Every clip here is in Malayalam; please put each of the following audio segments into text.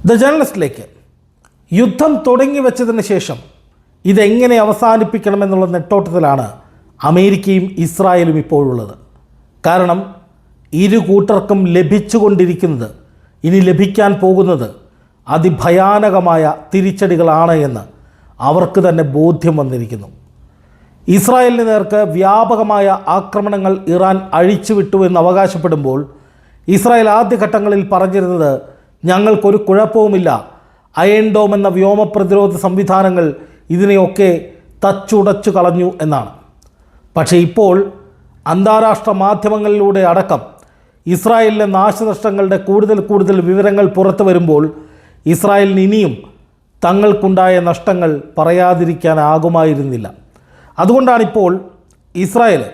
ദ ജേർണലിസ്റ്റിലേക്ക് യുദ്ധം തുടങ്ങി വെച്ചതിന് ശേഷം ഇതെങ്ങനെ അവസാനിപ്പിക്കണമെന്നുള്ള നെട്ടോട്ടത്തിലാണ് അമേരിക്കയും ഇസ്രായേലും ഇപ്പോഴുള്ളത്. കാരണം ഇരു കൂട്ടർക്കും ലഭിച്ചുകൊണ്ടിരിക്കുന്നത്, ഇനി ലഭിക്കാൻ പോകുന്നത് അതിഭയാനകമായ തിരിച്ചടികളാണ് എന്ന് അവർക്ക് തന്നെ ബോധ്യം വന്നിരിക്കുന്നു. ഇസ്രായേലിന് നേർക്ക് വ്യാപകമായ ആക്രമണങ്ങൾ ഇറാൻ അഴിച്ചുവിട്ടു എന്ന് അവകാശപ്പെടുമ്പോൾ ഇസ്രായേൽ ആദ്യഘട്ടങ്ങളിൽ പറഞ്ഞിരുന്നത് ഞങ്ങൾക്കൊരു കുഴപ്പവുമില്ല, അയൺ ഡോം എന്ന വ്യോമ പ്രതിരോധ സംവിധാനങ്ങൾ ഇതിനെയൊക്കെ തച്ചുടച്ചു കളഞ്ഞു എന്നാണ്. പക്ഷേ ഇപ്പോൾ അന്താരാഷ്ട്ര മാധ്യമങ്ങളിലൂടെ അടക്കം ഇസ്രായേലിലെ നാശനഷ്ടങ്ങളുടെ കൂടുതൽ വിവരങ്ങൾ പുറത്തു വരുമ്പോൾ ഇസ്രായേലിന് ഇനിയും തങ്ങൾക്കുണ്ടായ നഷ്ടങ്ങൾ പറയാതിരിക്കാനാകുമായിരുന്നില്ല. അതുകൊണ്ടാണിപ്പോൾ ഇസ്രായേൽ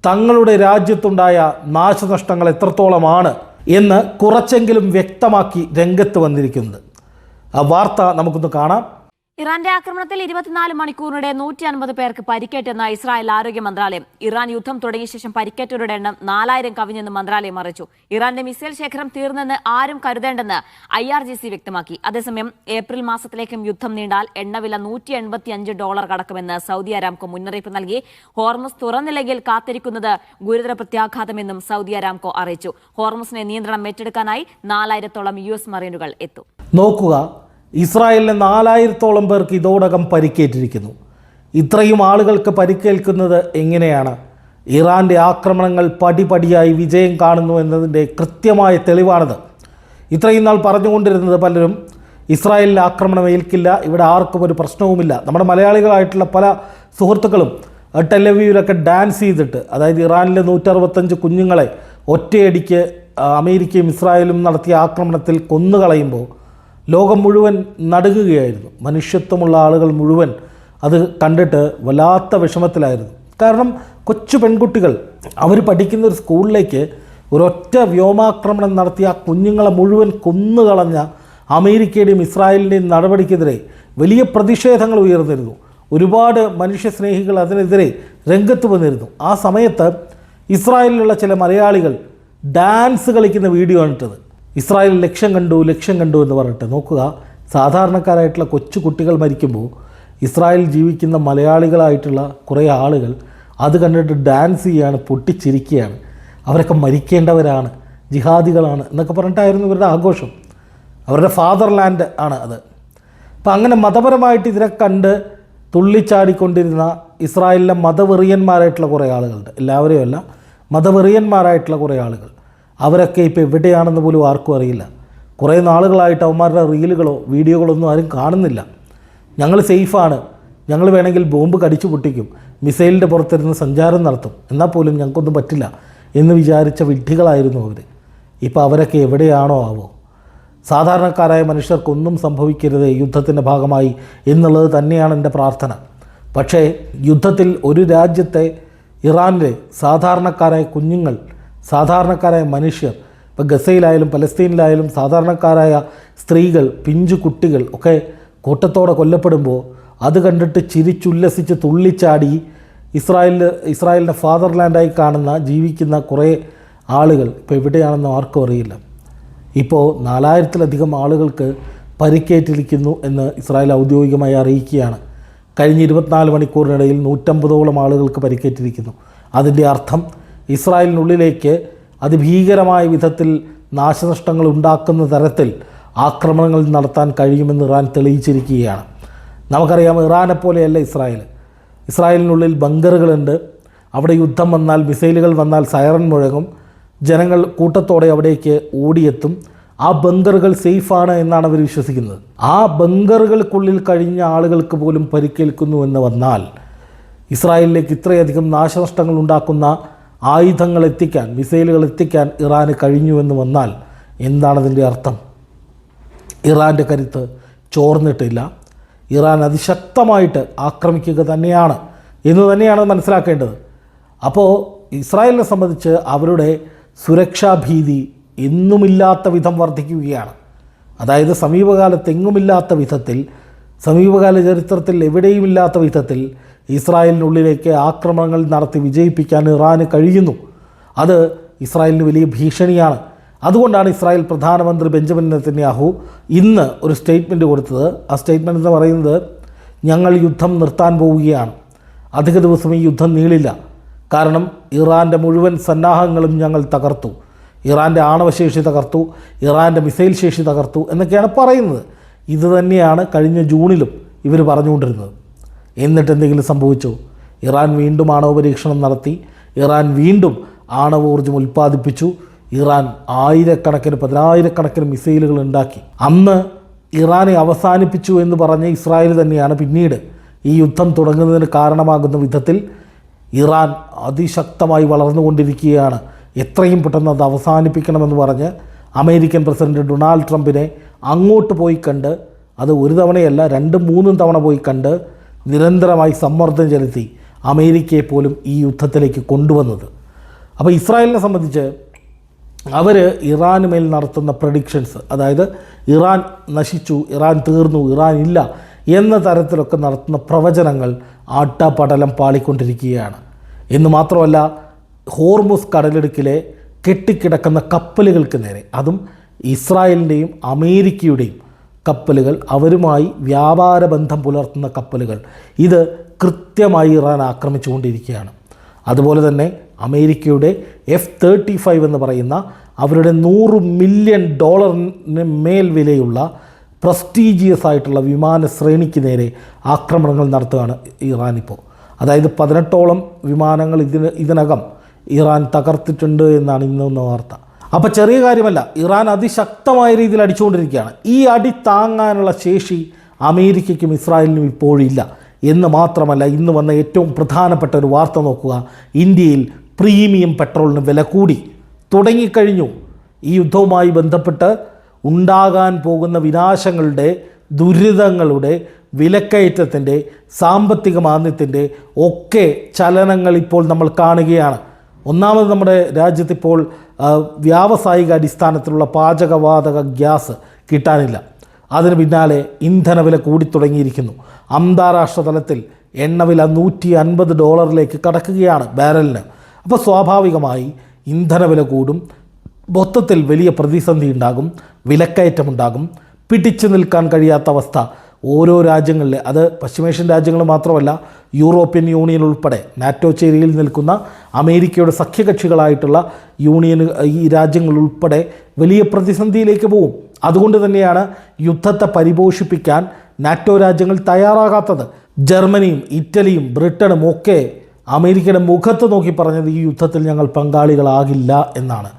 തങ്ങളുടെ രാജ്യത്തുണ്ടായ നാശനഷ്ടങ്ങൾ എത്രത്തോളമാണ് എന്ന് കുറച്ചെങ്കിലും വ്യക്തമാക്കി രംഗത്ത് വന്നിരിക്കുന്നത്. ആ വാർത്ത നമുക്കൊന്ന് കാണാം. ഇറാന്റെ ആക്രമണത്തിൽ 24 മണിക്കൂറിനിടെ 150 പേർക്ക് പരിക്കേറ്റെന്ന ഇസ്രായേൽ ആരോഗ്യ മന്ത്രാലയം. ഇറാൻ യുദ്ധം തുടങ്ങിയ ശേഷം പരിക്കേറ്റവരുടെ എണ്ണം 4000 കവിഞ്ഞെന്ന് മന്ത്രാലയം അറിയിച്ചു. ഇറാന്റെ മിസൈൽ ശേഖരം തീർന്നെന്ന് ആരും കരുതേണ്ടെന്ന് IRGC വ്യക്തമാക്കി. അതേസമയം ഏപ്രിൽ മാസത്തിലേക്കും യുദ്ധം നീണ്ടാൽ എണ്ണവില $185 കടക്കുമെന്ന് സൗദി അരാംകോ മുന്നറിയിപ്പ് നൽകി. ഹോർമുസ് തുറന്നില്ലെങ്കിൽ കാത്തിരിക്കുന്നത് ഗുരുതര പ്രത്യാഘാതമെന്നും സൗദി അരാംകോ അറിയിച്ചു. ഹോർമുസിനെ നിയന്ത്രണം ഏറ്റെടുക്കാനായി 4000-ഓളം US മറീനുകൾ എത്തും. നോക്കുക, ഇസ്രായേലിലെ 4000-ഓളം പേർക്ക് ഇതോടകം പരിക്കേറ്റിരിക്കുന്നു. ഇത്രയും ആളുകൾക്ക് പരിക്കേൽക്കുന്നത് എങ്ങനെയാണ്? ഇറാൻ്റെ ആക്രമണങ്ങൾ പടിപടിയായി വിജയം കാണുന്നു എന്നതിൻ്റെ കൃത്യമായ തെളിവാണിത്. ഇത്രയും നാൾ പറഞ്ഞുകൊണ്ടിരുന്നത് പലരും ഇസ്രായേലിൽ ആക്രമണം ഏൽക്കില്ല, ഇവിടെ ആർക്കും ഒരു പ്രശ്നവുമില്ല. നമ്മുടെ മലയാളികളായിട്ടുള്ള പല സുഹൃത്തുക്കളും ടെലവീവിലൊക്കെ ഡാൻസ് ചെയ്തിട്ട്, അതായത് ഇറാനിലെ 165 കുഞ്ഞുങ്ങളെ ഒറ്റയടിക്ക് അമേരിക്കയും ഇസ്രായേലും നടത്തിയ ആക്രമണത്തിൽ കൊന്നുകളയുമ്പോൾ ലോകം മുഴുവൻ നടുങ്ങുകയായിരുന്നു. മനുഷ്യത്വമുള്ള ആളുകൾ മുഴുവൻ അത് കണ്ടിട്ട് വല്ലാത്ത വിഷമത്തിലായിരുന്നു. കാരണം കൊച്ചു പെൺകുട്ടികൾ അവർ പഠിക്കുന്ന ഒരു സ്കൂളിലേക്ക് ഒരൊറ്റ വ്യോമാക്രമണം നടത്തിയ ആ കുഞ്ഞുങ്ങളെ മുഴുവൻ കൊന്നുകളഞ്ഞ അമേരിക്കയുടെയും ഇസ്രായേലിൻ്റെയും നടപടിക്കെതിരെ വലിയ പ്രതിഷേധങ്ങൾ ഉയർന്നിരുന്നു. ഒരുപാട് മനുഷ്യസ്നേഹികൾ അതിനെതിരെ രംഗത്ത് വന്നിരുന്നു. ആ സമയത്ത് ഇസ്രായേലിലുള്ള ചില മലയാളികൾ ഡാൻസ് കളിക്കുന്ന വീഡിയോ ആണ് ഇട്ടത്. ഇസ്രായേൽ ലക്ഷ്യം കണ്ടു എന്ന് പറഞ്ഞിട്ട്. നോക്കുക, സാധാരണക്കാരായിട്ടുള്ള കൊച്ചു കുട്ടികൾ മരിക്കുമ്പോൾ ഇസ്രായേൽ ജീവിക്കുന്ന മലയാളികളായിട്ടുള്ള കുറേ ആളുകൾ അത് കണ്ടിട്ട് ഡാൻസ് ചെയ്യുകയാണ്, പൊട്ടിച്ചിരിക്കുകയാണ്. അവരൊക്കെ മരിക്കേണ്ടവരാണ്, ജിഹാദികളാണ് എന്നൊക്കെ പറഞ്ഞിട്ടായിരുന്നു ഇവരുടെ ആഘോഷം. അവരുടെ ഫാദർലാൻഡ് ആണ് അത്. അപ്പം അങ്ങനെ മതപരമായിട്ട് ഇതിനെ കണ്ട് തുള്ളിച്ചാടിക്കൊണ്ടിരുന്ന ഇസ്രായേലിലെ മതവെറിയന്മാരായിട്ടുള്ള കുറേ ആളുകളുണ്ട്. എല്ലാവരെയും അല്ല, മതവെറിയന്മാരായിട്ടുള്ള കുറേ ആളുകൾ. അവരൊക്കെ ഇപ്പോൾ എവിടെയാണെന്ന് പോലും ആർക്കും അറിയില്ല. കുറേ നാളുകളായിട്ട് അവന്മാരുടെ റീലുകളോ വീഡിയോകളോ ഒന്നും ആരും കാണുന്നില്ല. ഞങ്ങൾ സേഫാണ്, ഞങ്ങൾ വേണമെങ്കിൽ ബോംബ് കടിച്ചു പൊട്ടിക്കും, മിസൈലിൻ്റെ പുറത്തിരുന്ന് സഞ്ചാരം നടത്തും, എന്നാൽ പോലും ഞങ്ങൾക്കൊന്നും പറ്റില്ല എന്ന് വിചാരിച്ച വിഡ്ഢികളായിരുന്നു അവർ. ഇപ്പോൾ അവരൊക്കെ എവിടെയാണോ ആവോ. സാധാരണക്കാരായ മനുഷ്യർക്കൊന്നും സംഭവിക്കരുത് യുദ്ധത്തിൻ്റെ ഭാഗമായി എന്നുള്ളത് തന്നെയാണ് എൻ്റെ പ്രാർത്ഥന. പക്ഷേ യുദ്ധത്തിൽ ഒരു രാജ്യത്തെ ഇറാനിലെ സാധാരണക്കാരായ കുഞ്ഞുങ്ങൾ, സാധാരണക്കാരായ മനുഷ്യർ, ഇപ്പോൾ ഗസയിലായാലും പലസ്തീനിലായാലും സാധാരണക്കാരായ സ്ത്രീകൾ, പിഞ്ചു കുട്ടികൾ ഒക്കെ കൂട്ടത്തോടെ കൊല്ലപ്പെടുമ്പോൾ അത് കണ്ടിട്ട് ചിരിച്ചുല്ലസിച്ച് തുള്ളിച്ചാടി ഇസ്രായേലിൻ്റെ ഫാദർലാൻഡായി കാണുന്ന ജീവിക്കുന്ന കുറേ ആളുകൾ ഇപ്പോൾ എവിടെയാണെന്ന് ആർക്കും അറിയില്ല. ഇപ്പോൾ 4000-ലധികം ആളുകൾക്ക് പരിക്കേറ്റിരിക്കുന്നു എന്ന് ഇസ്രായേൽ ഔദ്യോഗികമായി അറിയിക്കുകയാണ്. കഴിഞ്ഞ 24 മണിക്കൂറിനിടയിൽ 150ഓളം ആളുകൾക്ക് പരിക്കേറ്റിരിക്കുന്നു. അതിൻ്റെ അർത്ഥം ഇസ്രായേലിനുള്ളിലേക്ക് അതിഭീകരമായ വിധത്തിൽ നാശനഷ്ടങ്ങൾ ഉണ്ടാക്കുന്ന തരത്തിൽ ആക്രമണങ്ങൾ നടത്താൻ കഴിയുമെന്ന് ഇറാൻ തെളിയിച്ചിരിക്കുകയാണ്. നമുക്കറിയാം, ഇറാനെപ്പോലെയല്ല ഇസ്രായേൽ. ഇസ്രായേലിനുള്ളിൽ ബങ്കറുകളുണ്ട്. അവിടെ യുദ്ധം വന്നാൽ, മിസൈലുകൾ വന്നാൽ സൈറൻ മുഴങ്ങും, ജനങ്ങൾ കൂട്ടത്തോടെ അവിടേക്ക് ഓടിയെത്തും. ആ ബങ്കറുകൾ സേഫാണ് എന്നാണ് അവർ വിശ്വസിക്കുന്നത്. ആ ബങ്കറുകൾക്കുള്ളിൽ കഴിഞ്ഞ ആളുകൾക്ക് പോലും പരിക്കേൽക്കുന്നു എന്ന് വന്നാൽ, ഇസ്രായേലിലേക്ക് ഇത്രയധികം നാശനഷ്ടങ്ങൾ ഉണ്ടാക്കുന്ന ആയുധങ്ങൾ എത്തിക്കാൻ, മിസൈലുകൾ എത്തിക്കാൻ ഇറാന് കഴിഞ്ഞുവെന്ന് വന്നാൽ എന്താണതിൻ്റെ അർത്ഥം? ഇറാൻ്റെ കരുത്ത് ചോർന്നിട്ടില്ല. ഇറാൻ അതിശക്തമായിട്ട് ആക്രമിക്കുക തന്നെയാണ് എന്ന് തന്നെയാണ് മനസ്സിലാക്കേണ്ടത്. അപ്പോൾ ഇസ്രായേലിനെ സംബന്ധിച്ച് അവരുടെ സുരക്ഷാഭീതി എന്നുമില്ലാത്ത വിധം വർദ്ധിക്കുകയാണ്. അതായത് സമീപകാലത്തെങ്ങുമില്ലാത്ത വിധത്തിൽ, സമീപകാല ചരിത്രത്തിൽ എവിടെയുമില്ലാത്ത വിധത്തിൽ ഇസ്രായേലിനുള്ളിലേക്ക് ആക്രമണങ്ങൾ നടത്തി വിജയിപ്പിക്കാൻ ഇറാന് കഴിയുന്നു. അത് ഇസ്രായേലിന് വലിയ ഭീഷണിയാണ്. അതുകൊണ്ടാണ് ഇസ്രായേൽ പ്രധാനമന്ത്രി ബെഞ്ചമിൻ നെതന്യാഹു ഇന്ന് ഒരു സ്റ്റേറ്റ്മെൻറ്റ് കൊടുത്തത്. ആ സ്റ്റേറ്റ്മെൻറ്റ് എന്ന് പറയുന്നത്, ഞങ്ങൾ യുദ്ധം നിർത്താൻ പോവുകയാണ്, അധിക ദിവസം ഈ യുദ്ധം നീളില്ല, കാരണം ഇറാൻ്റെ മുഴുവൻ സന്നാഹങ്ങളും ഞങ്ങൾ തകർത്തു, ഇറാൻ്റെ ആണവശേഷി തകർത്തു, ഇറാൻ്റെ മിസൈൽ ശേഷി തകർത്തു എന്നൊക്കെയാണ് പറയുന്നത്. ഇത് തന്നെയാണ് കഴിഞ്ഞ ജൂണിലും ഇവർ പറഞ്ഞുകൊണ്ടിരുന്നത്. എന്നിട്ട് എന്തെങ്കിലും സംഭവിച്ചോ? ഇറാൻ വീണ്ടും ആണവ പരീക്ഷണം നടത്തി, ഇറാൻ വീണ്ടും ആണവോർജ്ജം ഉൽപ്പാദിപ്പിച്ചു, ഇറാൻ പതിനായിരക്കണക്കിന് മിസൈലുകൾ ഉണ്ടാക്കി. അന്ന് ഇറാനെ അവസാനിപ്പിച്ചു എന്ന് പറഞ്ഞ ഇസ്രായേൽ തന്നെയാണ് പിന്നീട് ഈ യുദ്ധം തുടങ്ങുന്നതിന് കാരണമാകുന്ന വിധത്തിൽ ഇറാൻ അതിശക്തമായി വളർന്നുകൊണ്ടിരിക്കുകയാണ്, എത്രയും പെട്ടെന്ന് അത് അവസാനിപ്പിക്കണമെന്ന് പറഞ്ഞ് അമേരിക്കൻ പ്രസിഡന്റ് ഡൊണാൾഡ് ട്രംപിനെ അങ്ങോട്ട് പോയി കണ്ട്, അത് ഒരു തവണയല്ല 2-3 തവണ പോയി കണ്ട് നിരന്തരമായി സമ്മർദ്ദം ചെലുത്തി അമേരിക്കയെ പോലും ഈ യുദ്ധത്തിലേക്ക് കൊണ്ടുവന്നത്. അപ്പോൾ ഇസ്രായേലിനെ സംബന്ധിച്ച് അവർ ഇറാന് മേൽ നടത്തുന്ന പ്രഡിക്ഷൻസ്, അതായത് ഇറാൻ നശിച്ചു, ഇറാൻ തീർന്നു, ഇറാൻ ഇല്ല എന്ന തരത്തിലൊക്കെ നടത്തുന്ന പ്രവചനങ്ങൾ ആട്ടപടലം പാളിക്കൊണ്ടിരിക്കുകയാണ്. എന്ന് മാത്രമല്ല, ഹോർമുസ് കടലിടുക്കിലെ കെട്ടിക്കിടക്കുന്ന കപ്പലുകൾക്ക് നേരെ, അതും ഇസ്രായേലിൻ്റെയും അമേരിക്കയുടെയും കപ്പലുകൾ, അവരുമായി വ്യാപാര ബന്ധം പുലർത്തുന്ന കപ്പലുകൾ, ഇത് കൃത്യമായി ഇറാൻ ആക്രമിച്ചുകൊണ്ടിരിക്കുകയാണ്. അതുപോലെ തന്നെ അമേരിക്കയുടെ F-35 എന്ന് പറയുന്ന അവരുടെ $100 മില്യൺ മേൽ വിലയുള്ള പ്രസ്റ്റീജിയസ് ആയിട്ടുള്ള വിമാന ശ്രേണിക്ക് നേരെ ആക്രമണങ്ങൾ നടത്തുകയാണ് ഇറാനിപ്പോൾ. അതായത് 18ഓളം വിമാനങ്ങൾ ഇതിനകം ഇറാൻ തകർത്തിട്ടുണ്ട് എന്നാണ് ഇന്നൊന്ന വാർത്ത. അപ്പോൾ ചെറിയ കാര്യമല്ല, ഇറാൻ അതിശക്തമായ രീതിയിൽ അടിച്ചുകൊണ്ടിരിക്കുകയാണ്. ഈ അടി താങ്ങാനുള്ള ശേഷി അമേരിക്കയ്ക്കും ഇസ്രായേലിനും ഇപ്പോഴില്ല എന്ന് മാത്രമല്ല, ഇന്ന് വന്ന ഏറ്റവും പ്രധാനപ്പെട്ട ഒരു വാർത്ത നോക്കുക. ഇന്ത്യയിൽ പ്രീമിയം പെട്രോളിന് വില കൂടി തുടങ്ങിക്കഴിഞ്ഞു. ഈ യുദ്ധവുമായി ബന്ധപ്പെട്ട് ഉണ്ടാകാൻ പോകുന്ന വിനാശങ്ങളുടെ, ദുരിതങ്ങളുടെ, വിലക്കയറ്റത്തിൻ്റെ, സാമ്പത്തിക മാന്ദ്യത്തിൻ്റെ ഒക്കെ ചലനങ്ങൾ ഇപ്പോൾ നമ്മൾ കാണുകയാണ്. ഒന്നാമത് നമ്മുടെ രാജ്യത്തിപ്പോൾ വ്യാവസായിക അടിസ്ഥാനത്തിലുള്ള പാചകവാതക ഗ്യാസ് കിട്ടാനില്ല. അതിന് പിന്നാലെ ഇന്ധനവില കൂടിത്തുടങ്ങിയിരിക്കുന്നു. അന്താരാഷ്ട്ര തലത്തിൽ എണ്ണവില $150 കടക്കുകയാണ് ബാരലിന്. അപ്പോൾ സ്വാഭാവികമായി ഇന്ധനവില കൂടും, മൊത്തത്തിൽ വലിയ പ്രതിസന്ധി ഉണ്ടാകും, വിലക്കയറ്റമുണ്ടാകും, പിടിച്ചു നിൽക്കാൻ കഴിയാത്ത അവസ്ഥ ഓരോ രാജ്യങ്ങളിൽ, അത് പശ്ചിമേഷ്യൻ രാജ്യങ്ങൾ മാത്രമല്ല, യൂറോപ്യൻ യൂണിയൻ ഉൾപ്പെടെ നാറ്റോ ചേരിയിൽ നിൽക്കുന്ന അമേരിക്കയുടെ സഖ്യകക്ഷികളായിട്ടുള്ള ഈ രാജ്യങ്ങൾ ഉൾപ്പെടെ വലിയ പ്രതിസന്ധിയിലേക്ക് പോകും. അതുകൊണ്ട് തന്നെയാണ് യുദ്ധത്തെ പരിപോഷിപ്പിക്കാൻ നാറ്റോ രാജ്യങ്ങൾ തയ്യാറാകാത്തത്. ജർമ്മനിയും ഇറ്റലിയും ബ്രിട്ടനും ഒക്കെ അമേരിക്കയുടെ മുഖത്ത് നോക്കി പറഞ്ഞത് ഈ യുദ്ധത്തിൽ ഞങ്ങൾ പങ്കാളികളാകില്ല എന്നാണ്.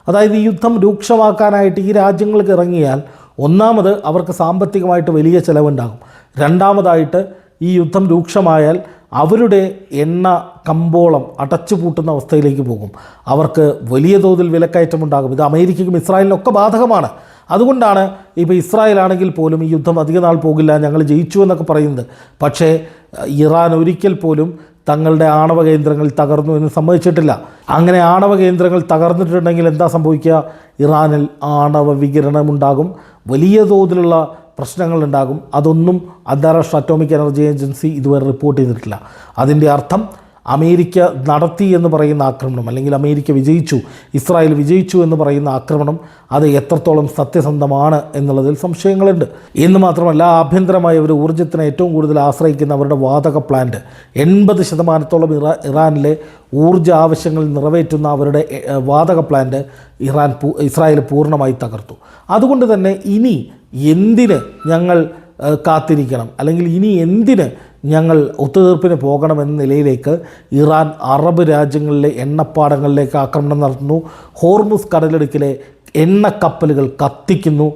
അതായത് ഈ യുദ്ധം രൂക്ഷമാക്കാനായിട്ട് ഈ രാജ്യങ്ങൾക്ക് ഇറങ്ങിയാൽ, ഒന്നാമത് അവർക്ക് സാമ്പത്തികമായിട്ട് വലിയ ചിലവുണ്ടാകും, രണ്ടാമതായിട്ട് ഈ യുദ്ധം രൂക്ഷമായാൽ അവരുടെ എണ്ണ കമ്പോളം അടച്ചുപൂട്ടുന്ന അവസ്ഥയിലേക്ക് പോകും, അവർക്ക് വലിയ തോതിൽ വിലക്കയറ്റമുണ്ടാകും. ഇത് അമേരിക്കയ്ക്കും ഇസ്രായേലിനൊക്കെ ബാധകമാണ്. അതുകൊണ്ടാണ് ഇപ്പോൾ ഇസ്രായേലാണെങ്കിൽ പോലും ഈ യുദ്ധം അധിക നാൾ പോകില്ല, ഞങ്ങൾ ജയിച്ചു എന്നൊക്കെ പറയുന്നത്. പക്ഷേ ഇറാൻ ഒരിക്കൽ പോലും തങ്ങളുടെ ആണവ കേന്ദ്രങ്ങൾ തകർന്നു എന്ന് സമ്മതിച്ചിട്ടില്ല. അങ്ങനെ ആണവ കേന്ദ്രങ്ങൾ തകർന്നിട്ടുണ്ടെങ്കിൽ എന്താ സംഭവിക്കുക? ഇറാനിൽ ആണവ വികിരണമുണ്ടാകും, വലിയ തോതിലുള്ള പ്രശ്നങ്ങളുണ്ടാകും. അതൊന്നും അന്താരാഷ്ട്ര അറ്റോമിക് എനർജി ഏജൻസി ഇതുവരെ റിപ്പോർട്ട് ചെയ്തിട്ടില്ല. അതിൻ്റെ അർത്ഥം അമേരിക്ക നടത്തി എന്ന് പറയുന്ന ആക്രമണം, അല്ലെങ്കിൽ അമേരിക്ക വിജയിച്ചു, ഇസ്രായേൽ വിജയിച്ചു എന്ന് പറയുന്ന ആക്രമണം, അത് എത്രത്തോളം സത്യസന്ധമാണ് എന്നുള്ളതിൽ സംശയങ്ങളുണ്ട്. എന്ന് മാത്രമല്ല, ആഭ്യന്തരമായ ഒരു ഊർജ്ജത്തിനെ ഏറ്റവും കൂടുതൽ ആശ്രയിക്കുന്ന അവരുടെ വാതക പ്ലാന്റ് 80% ഇറാനിലെ ഊർജ്ജ ആവശ്യങ്ങൾ നിറവേറ്റുന്ന അവരുടെ വാതക പ്ലാന്റ് ഇസ്രായേൽ പൂർണ്ണമായി തകർത്തു. അതുകൊണ്ട് തന്നെ ഇനി എന്തിന് ഞങ്ങൾ കാത്തിരിക്കണം, അല്ലെങ്കിൽ ഇനി എന്തിന് ഞങ്ങൾ ഒത്തുതീർപ്പിന് പോകണമെന്ന നിലയിലേക്ക് ഇറാൻ അറബ് രാജ്യങ്ങളിലെ എണ്ണപ്പാടങ്ങളിലേക്ക് ആക്രമണം നടത്തുന്നു. ഹോർമുസ് കടലിടുക്കിലെ എണ്ണക്കപ്പലുകൾ കത്തിക്കുന്നു.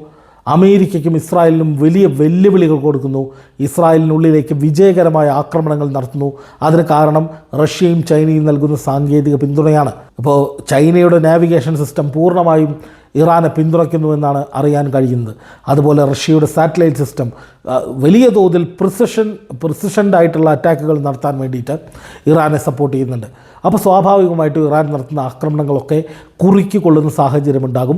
അമേരിക്കയ്ക്കും ഇസ്രായേലിനും വലിയ വെല്ലുവിളികൾ കൊടുക്കുന്നു. ഇസ്രായേലിനുള്ളിലേക്ക് വിജയകരമായ ആക്രമണങ്ങൾ നടത്തുന്നു. അതിന് കാരണം റഷ്യയും ചൈനയും നൽകുന്ന സാങ്കേതിക പിന്തുണയാണ്. ഇപ്പോൾ ചൈനയുടെ നാവിഗേഷൻ സിസ്റ്റം പൂർണ്ണമായും ഇറാനെ പിന്തുണയ്ക്കുന്നുവെന്നാണ് അറിയാൻ കഴിയുന്നത്. അതുപോലെ റഷ്യയുടെ സാറ്റലൈറ്റ് സിസ്റ്റം വലിയ തോതിൽ പ്രിസിഷൻഡായിട്ടുള്ള അറ്റാക്കുകൾ നടത്താൻ വേണ്ടിയിട്ട് ഇറാനെ സപ്പോർട്ട് ചെയ്യുന്നുണ്ട്. അപ്പോൾ സ്വാഭാവികമായിട്ടും ഇറാൻ നടത്തുന്ന ആക്രമണങ്ങളൊക്കെ കുറുക്കിക്കൊള്ളുന്ന സാഹചര്യമുണ്ടാകും.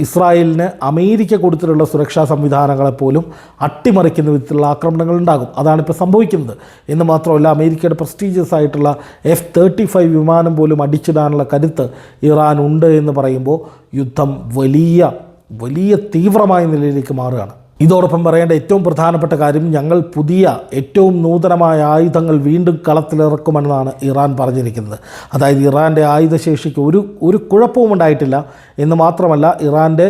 ഇസ്രായേലിന് അമേരിക്ക കൊടുത്തിട്ടുള്ള സുരക്ഷാ സംവിധാനങ്ങളെപ്പോലും അട്ടിമറിക്കുന്ന വിധത്തിലുള്ള ആക്രമണങ്ങൾ ഉണ്ടാകും. അതാണിപ്പോൾ സംഭവിക്കുന്നത്. എന്ന് മാത്രമല്ല, അമേരിക്കയുടെ പ്രസ്റ്റീജിയസ് ആയിട്ടുള്ള F-35 വിമാനം പോലും അടിച്ചിടാനുള്ള കരുത്ത് ഇറാൻ ഉണ്ട് എന്ന് പറയുമ്പോൾ യുദ്ധം യുദ്ധം വലിയ തീവ്രമായ നിലയിലേക്ക് മാറുകയാണ്. ഇതോടൊപ്പം പറയേണ്ട ഏറ്റവും പ്രധാനപ്പെട്ട കാര്യം, ഞങ്ങൾ പുതിയ ഏറ്റവും നൂതനമായ ആയുധങ്ങൾ വീണ്ടും കളത്തിലിറക്കുമെന്നാണ് ഇറാൻ പറഞ്ഞിരിക്കുന്നത്. അതായത് ഇറാൻ്റെ ആയുധശേഷിക്ക് ഒരു കുഴപ്പവും ഉണ്ടായിട്ടില്ല എന്ന് മാത്രമല്ല, ഇറാൻ്റെ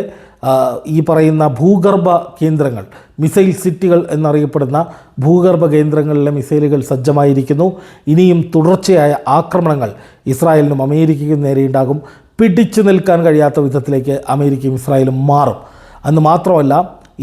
ഈ പറയുന്ന ഭൂഗർഭ കേന്ദ്രങ്ങൾ, മിസൈൽ സിറ്റികൾ എന്നറിയപ്പെടുന്ന ഭൂഗർഭ കേന്ദ്രങ്ങളിലെ മിസൈലുകൾ സജ്ജമായിരിക്കുന്നു. ഇനിയും തുടർച്ചയായ ആക്രമണങ്ങൾ ഇസ്രായേലിനും അമേരിക്കയ്ക്കും നേരെയുണ്ടാകും. പിടിച്ചു നിൽക്കാൻ കഴിയാത്ത വിധത്തിലേക്ക് അമേരിക്കയും ഇസ്രായേലും മാറും. എന്ന് മാത്രമല്ല,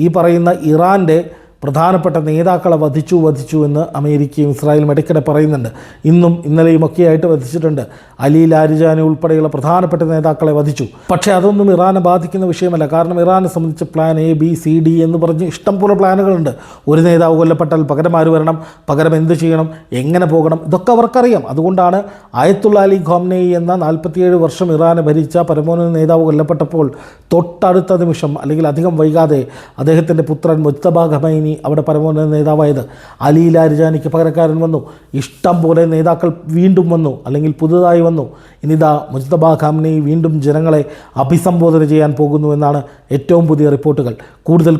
ഈ പറയുന്ന ഇറാൻ്റെ പ്രധാനപ്പെട്ട നേതാക്കളെ വധിച്ചു എന്ന് അമേരിക്കയും ഇസ്രായേലും ഇടയ്ക്കിടെ പറയുന്നുണ്ട്. ഇന്നും ഇന്നലെയുമൊക്കെയായിട്ട് വധിച്ചിട്ടുണ്ട്. അലി ലാരിജാനി ഉൾപ്പെടെയുള്ള പ്രധാനപ്പെട്ട നേതാക്കളെ വധിച്ചു. പക്ഷേ അതൊന്നും ഇറാനെ ബാധിക്കുന്ന വിഷയമല്ല. കാരണം ഇറാനെ സംബന്ധിച്ച് plan A B C D എന്ന് പറഞ്ഞ് ഇഷ്ടംപോലെ പ്ലാനുകളുണ്ട്. ഒരു നേതാവ് കൊല്ലപ്പെട്ടാൽ പകരം ആര് വരണം, പകരം എന്ത് ചെയ്യണം, എങ്ങനെ പോകണം, ഇതൊക്കെ അവർക്കറിയാം. അതുകൊണ്ടാണ് ആയത്തുള്ള അലി ഖാംനെയി എന്ന 47 വർഷം ഇറാനെ ഭരിച്ച പരമോന്നത നേതാവ് കൊല്ലപ്പെട്ടപ്പോൾ തൊട്ടടുത്ത നിമിഷം അല്ലെങ്കിൽ അധികം വൈകാതെ അദ്ദേഹത്തിൻ്റെ പുത്രൻ മുജ്തബ ഖമൈനി അവിടെ പരമോന്നത നേതാവായത്. അലി ലാരിജാനിക്ക് പകരക്കാരൻ വന്നു. ഇഷ്ടം പോലെ നേതാക്കൾ വീണ്ടും വന്നു അല്ലെങ്കിൽ പുതുതായി വന്നു. ഇനിതാ മുജ്തബ ഖാംനെയി വീണ്ടും ജനങ്ങളെ അഭിസംബോധന ചെയ്യാൻ പോകുന്നു എന്നാണ് ഏറ്റവും പുതിയ റിപ്പോർട്ടുകൾ.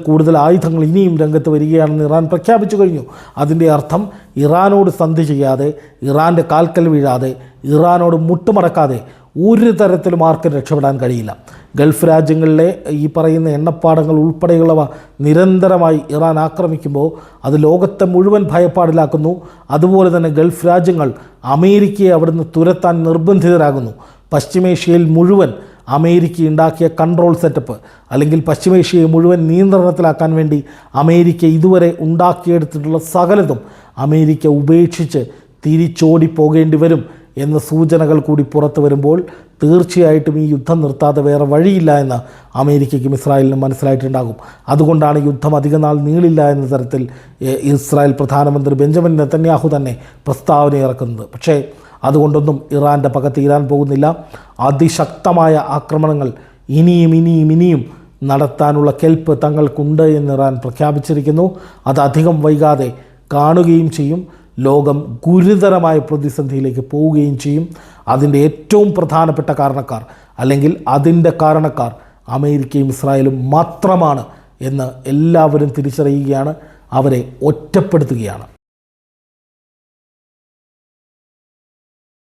കൂടുതൽ ആയുധങ്ങൾ ഇനിയും രംഗത്ത് വരികയാണെന്ന് ഇറാൻ പ്രഖ്യാപിച്ചു കഴിഞ്ഞു. അതിൻ്റെ അർത്ഥം ഇറാനോട് സന്ധി ചെയ്യാതെ, ഇറാൻ്റെ കാൽക്കൽ വീഴാതെ, ഇറാനോട് മുട്ടുമടക്കാതെ ഒരു തരത്തിലും ആർക്കും രക്ഷപ്പെടാൻ കഴിയില്ല. ഗൾഫ് രാജ്യങ്ങളിലെ ഈ പറയുന്ന എണ്ണപ്പാടങ്ങൾ ഉൾപ്പെടെയുള്ളവ നിരന്തരമായി ഇറാൻ ആക്രമിക്കുമ്പോൾ അത് ലോകത്തെ മുഴുവൻ ഭയപ്പാടിലാക്കുന്നു. അതുപോലെ തന്നെ ഗൾഫ് രാജ്യങ്ങൾ അമേരിക്കയെ അവിടുന്ന് തുരത്താൻ നിർബന്ധിതരാകുന്നു. പശ്ചിമേഷ്യയിൽ മുഴുവൻ അമേരിക്ക ഉണ്ടാക്കിയ കൺട്രോൾ സെറ്റപ്പ് അല്ലെങ്കിൽ പശ്ചിമേഷ്യയെ മുഴുവൻ നിയന്ത്രണത്തിലാക്കാൻ വേണ്ടി അമേരിക്ക ഇതുവരെ ഉണ്ടാക്കിയെടുത്തിട്ടുള്ള സകലതും അമേരിക്ക ഉപേക്ഷിച്ച് തിരിച്ചോടി പോകേണ്ടി വരും എന്ന സൂചനകൾ കൂടി പുറത്തു വരുമ്പോൾ തീർച്ചയായിട്ടും ഈ യുദ്ധം നിർത്താതെ വേറെ വഴിയില്ല എന്ന് അമേരിക്കയ്ക്കും ഇസ്രായേലിനും മനസ്സിലായിട്ടുണ്ടാകും. അതുകൊണ്ടാണ് യുദ്ധം അധിക നാൾ നീളില്ല എന്ന തരത്തിൽ ഇസ്രായേൽ പ്രധാനമന്ത്രി ബെഞ്ചമിൻ നെതന്യാഹു തന്നെ പ്രസ്താവന ഇറക്കുന്നത്. പക്ഷേ അതുകൊണ്ടൊന്നും ഇറാൻ്റെ പക തീരാൻ പോകുന്നില്ല. അതിശക്തമായ ആക്രമണങ്ങൾ ഇനിയും നടത്താനുള്ള കെൽപ്പ് തങ്ങൾക്കുണ്ട് എന്ന് ഇറാൻ പ്രഖ്യാപിച്ചിരിക്കുന്നു. അത് അധികം വൈകാതെ കാണുകയും ചെയ്യും. ലോകം ഗുരുതരമായ പ്രതിസന്ധിയിലേക്ക് പോവുകയും ചെയ്യും. അതിൻ്റെ ഏറ്റവും പ്രധാനപ്പെട്ട കാരണക്കാർ അല്ലെങ്കിൽ അതിൻ്റെ കാരണക്കാർ അമേരിക്കയും ഇസ്രായേലും മാത്രമാണ് എന്ന് എല്ലാവരും തിരിച്ചറിയുകയാണ്. അവരെ ഒറ്റപ്പെടുത്തുകയാണ്.